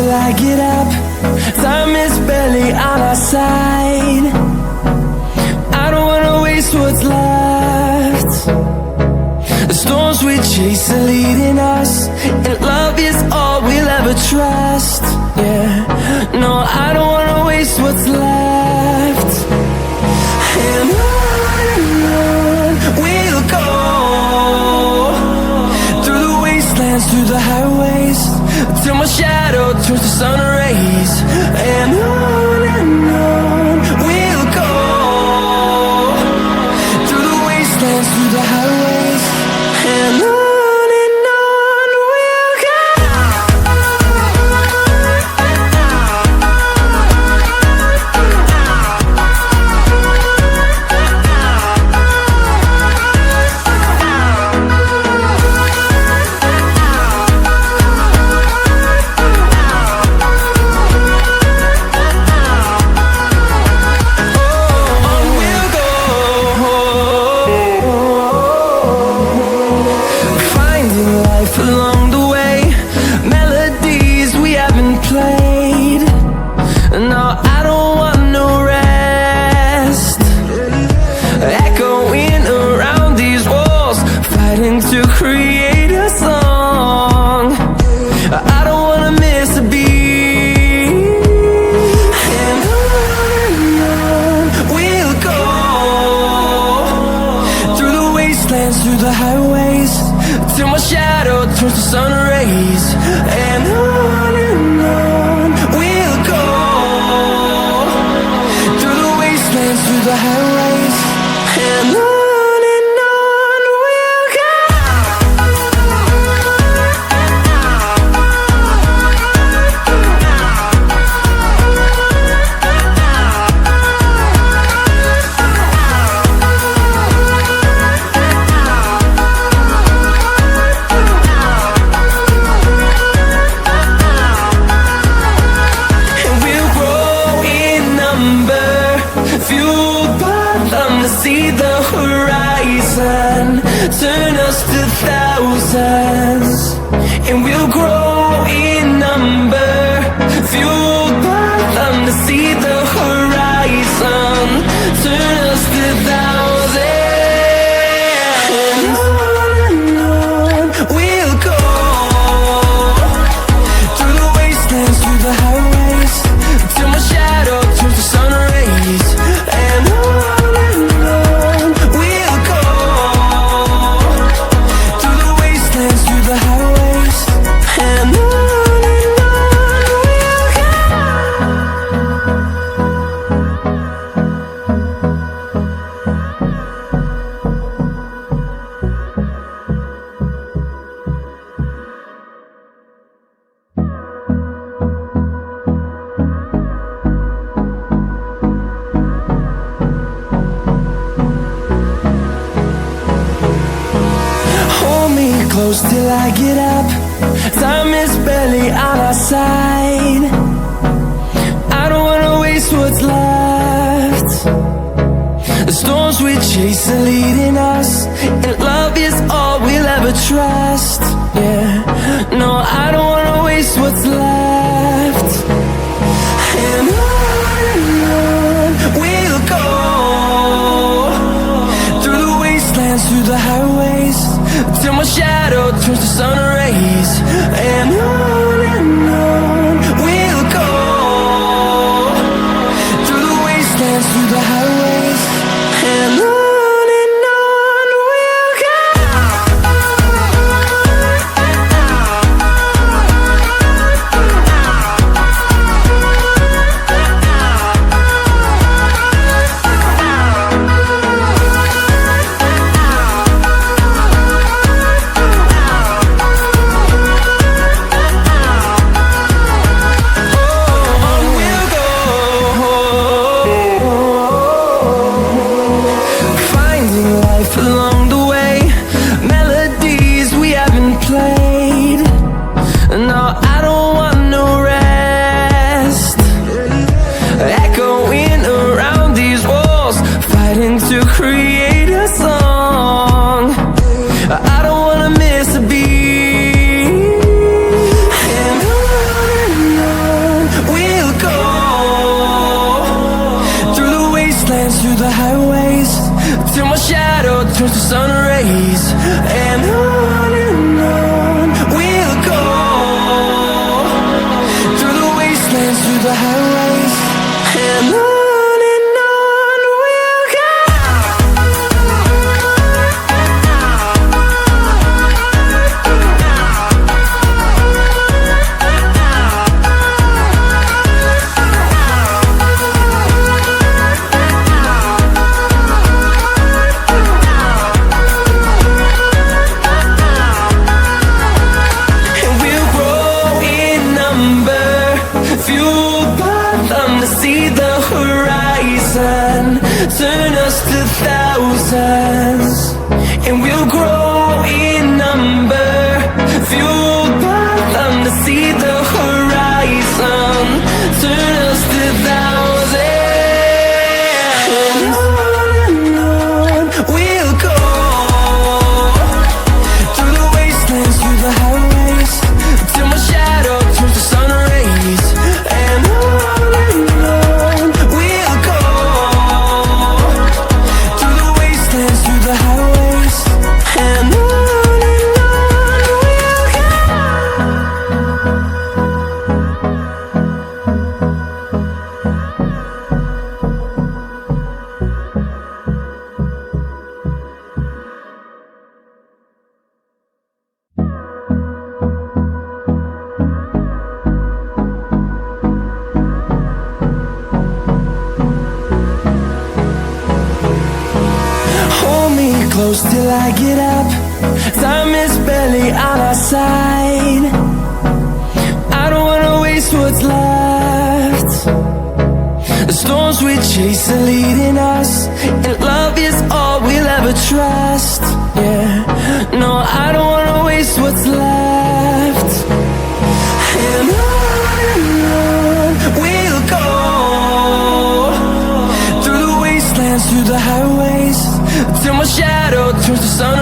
till I get up. Time is barely on our side. I don't wanna waste what's left. The storms we chase are leading us, and love is all we'll ever trust. Yeah, no, I don't wanna waste what's left. And on we'll go, through the wastelands, through the highways, till my shadow turns to sun rays. And on we'll go, through the wastelands, through the highways, and on we'll go. Along the way, melodies we haven't played. No, I don't want no rest. Echoing around these walls, fighting to create a song. I don't wanna miss a beat. And on we'll go, through the wastelands, through the highways, till my shadow turns to sun rays. And on we'll go, through the wastelands, through the highways, and on we'll go. Fueled by them to see the horizon, turn us to thousands, and we'll grow in number. Fueled by them to see the horizon, turn us to thousands, and on we'll go, through the wastelands, through the highways, till my shadow turns to sun rays. And on we'll go, through the wastelands, through the highways, and on we'll go. Hold me close till I get up. Time is barely on our side. I don't wanna waste what's left. The storms we chase are leading us, and love is all we'll ever trust. Yeah, no, I don't wanna waste what's left. And on we'll go, through the wastelands, through the highways, till my shadow turns to sun rays. And on we'll go, through the wastelands, through the highways, and on we'll go. turns to sun rays. And on we'll go, through the wastelands, through the highways. And on we'll go. Turn us to thousands, and we'll grow in number, fueled by them to see the horizon. Turn us to thousands, and on we'll go, through the wastelands, through the highways, till my shadow turns to sun rays. And on we'll go, through the highways. And on we'll go. Hold me close till I get up. Time is barely on our side. I don't wanna waste what's left. The storms we chase are leading us, and love is all we'll ever trust. Yeah, no, I don't wanna waste what's left. And on we'll go, through the wastelands, through the highways, till my shadow turns to sun